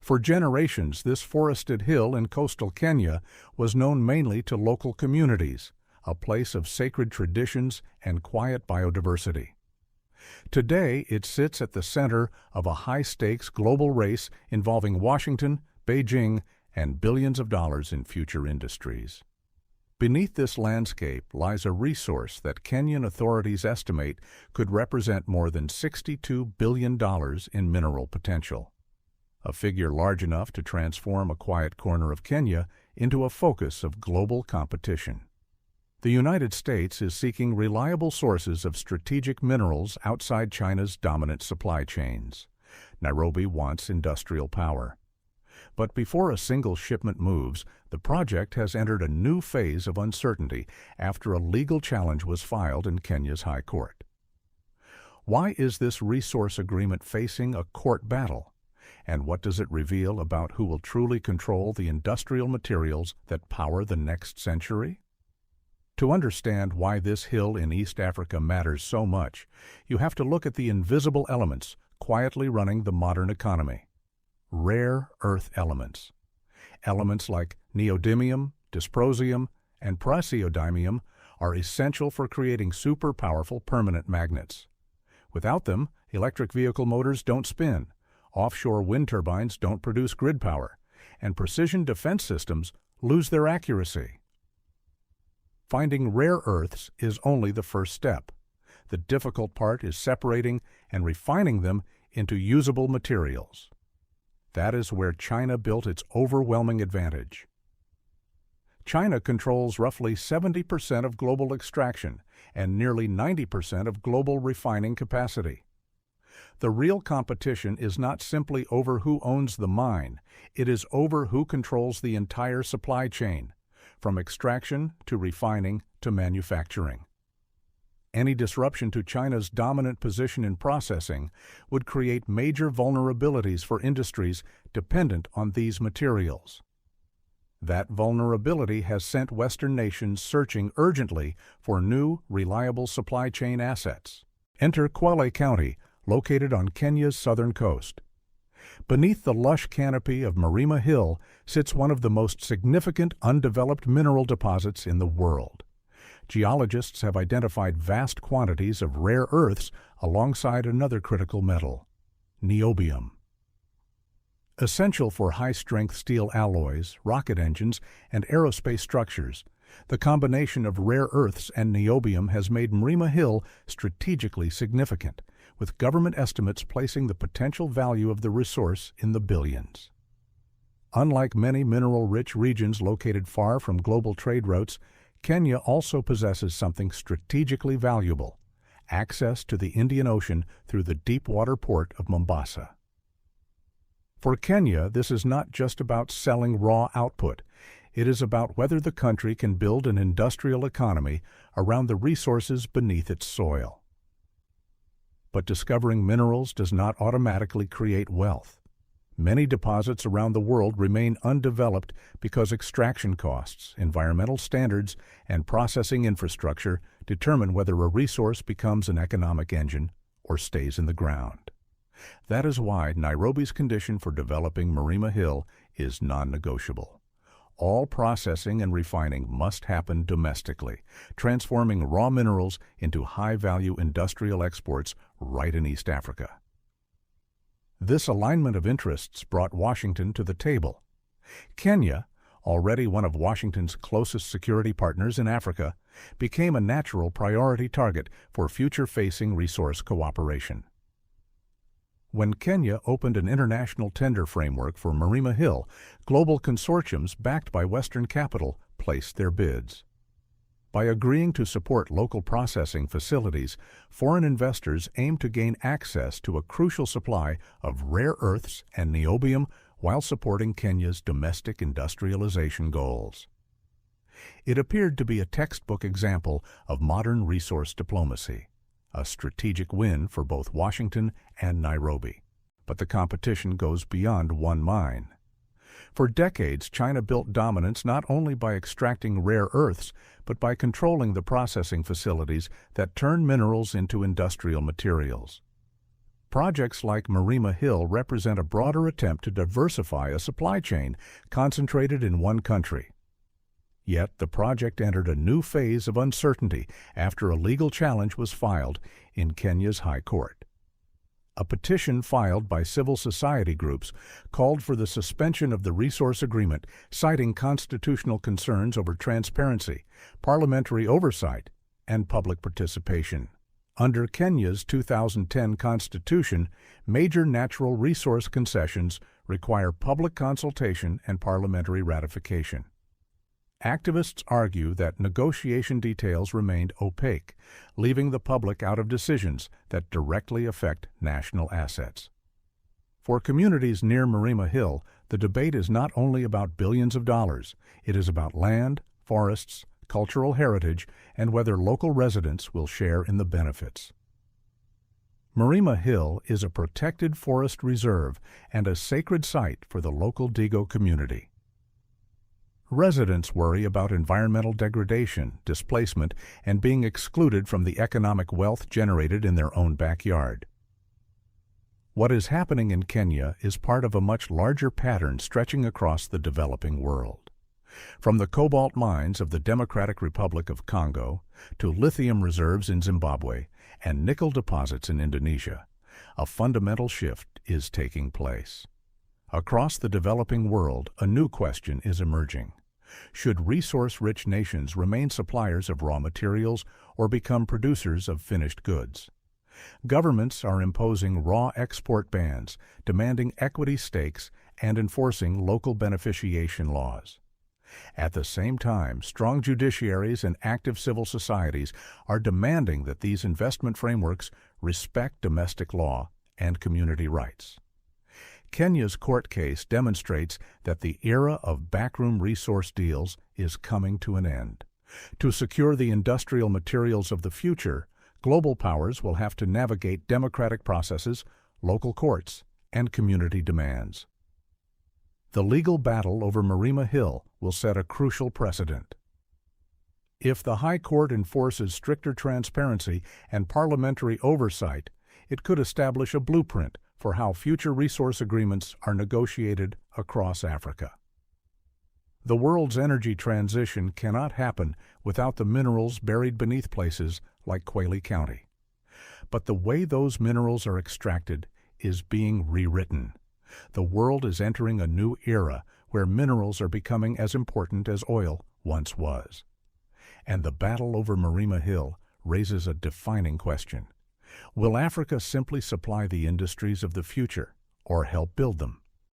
For generations, this forested hill in coastal Kenya was known mainly to local communities, a place of sacred traditions and quiet biodiversity. Today, it sits at the center of a high-stakes global race involving Washington, Beijing, and billions of dollars in future industries. Beneath this landscape lies a resource that Kenyan authorities estimate could represent more than $62 billion in mineral potential, a figure large enough to transform a quiet corner of Kenya into a focus of global competition. The United States is seeking reliable sources of strategic minerals outside China's dominant supply chains. Nairobi wants industrial power. But before a single shipment moves, the project has entered a new phase of uncertainty after a legal challenge was filed in Kenya's High Court. Why is this resource agreement facing a court battle? And what does it reveal about who will truly control the industrial materials that power the next century? To understand why this hill in East Africa matters so much, you have to look at the invisible elements quietly running the modern economy. Rare earth elements. Elements like neodymium, dysprosium, and praseodymium are essential for creating super-powerful permanent magnets. Without them, electric vehicle motors don't spin, offshore wind turbines don't produce grid power, and precision defense systems lose their accuracy. Finding rare earths is only the first step. The difficult part is separating and refining them into usable materials. That is where China built its overwhelming advantage. China controls roughly 70% of global extraction and nearly 90% of global refining capacity. The real competition is not simply over who owns the mine, it is over who controls the entire supply chain, from extraction to refining to manufacturing. Any disruption to China's dominant position in processing would create major vulnerabilities for industries dependent on these materials. That vulnerability has sent Western nations searching urgently for new, reliable supply chain assets. Enter Kwale County, located on Kenya's southern coast. Beneath the lush canopy of Mrima Hill sits one of the most significant undeveloped mineral deposits in the world. Geologists have identified vast quantities of rare earths alongside another critical metal, niobium. Essential for high-strength steel alloys, rocket engines, and aerospace structures, the combination of rare earths and niobium has made Mrima Hill strategically significant, with government estimates placing the potential value of the resource in the billions. Unlike many mineral-rich regions located far from global trade routes, Kenya also possesses something strategically valuable: access to the Indian Ocean through the deep-water port of Mombasa. For Kenya, this is not just about selling raw output. It is about whether the country can build an industrial economy around the resources beneath its soil. But discovering minerals does not automatically create wealth. Many deposits around the world remain undeveloped because extraction costs, environmental standards, and processing infrastructure determine whether a resource becomes an economic engine or stays in the ground. That is why Nairobi's condition for developing Mrima Hill is non-negotiable. All processing and refining must happen domestically, transforming raw minerals into high-value industrial exports right in East Africa. This alignment of interests brought Washington to the table. Kenya, already one of Washington's closest security partners in Africa, became a natural priority target for future-facing resource cooperation. When Kenya opened an international tender framework for Mrima Hill, global consortiums backed by Western capital placed their bids. By agreeing to support local processing facilities, foreign investors aimed to gain access to a crucial supply of rare earths and niobium while supporting Kenya's domestic industrialization goals. It appeared to be a textbook example of modern resource diplomacy, a strategic win for both Washington and Nairobi. But the competition goes beyond one mine. For decades, China built dominance not only by extracting rare earths, but by controlling the processing facilities that turn minerals into industrial materials. Projects like Mrima Hill represent a broader attempt to diversify a supply chain concentrated in one country. Yet the project entered a new phase of uncertainty after a legal challenge was filed in Kenya's High Court. A petition filed by civil society groups called for the suspension of the resource agreement, citing constitutional concerns over transparency, parliamentary oversight, and public participation. Under Kenya's 2010 constitution, major natural resource concessions require public consultation and parliamentary ratification. Activists argue that negotiation details remained opaque, leaving the public out of decisions that directly affect national assets. For communities near Mrima Hill, the debate is not only about billions of dollars, it is about land, forests, cultural heritage, and whether local residents will share in the benefits. Mrima Hill is a protected forest reserve and a sacred site for the local Digo community. Residents worry about environmental degradation, displacement, and being excluded from the economic wealth generated in their own backyard. What is happening in Kenya is part of a much larger pattern stretching across the developing world. From the cobalt mines of the Democratic Republic of Congo to lithium reserves in Zimbabwe and nickel deposits in Indonesia, a fundamental shift is taking place. Across the developing world, a new question is emerging. Should resource-rich nations remain suppliers of raw materials or become producers of finished goods? Governments are imposing raw export bans, demanding equity stakes, and enforcing local beneficiation laws. At the same time, strong judiciaries and active civil societies are demanding that these investment frameworks respect domestic law and community rights. Kenya's court case demonstrates that the era of backroom resource deals is coming to an end. To secure the industrial materials of the future, global powers will have to navigate democratic processes, local courts, and community demands. The legal battle over Mrima Hill will set a crucial precedent. If the High Court enforces stricter transparency and parliamentary oversight, it could establish a blueprint for how future resource agreements are negotiated across Africa. The world's energy transition cannot happen without the minerals buried beneath places like Kwale County. But the way those minerals are extracted is being rewritten. The world is entering a new era where minerals are becoming as important as oil once was. And the battle over Mrima Hill raises a defining question. Will Africa simply supply the industries of the future or help build them?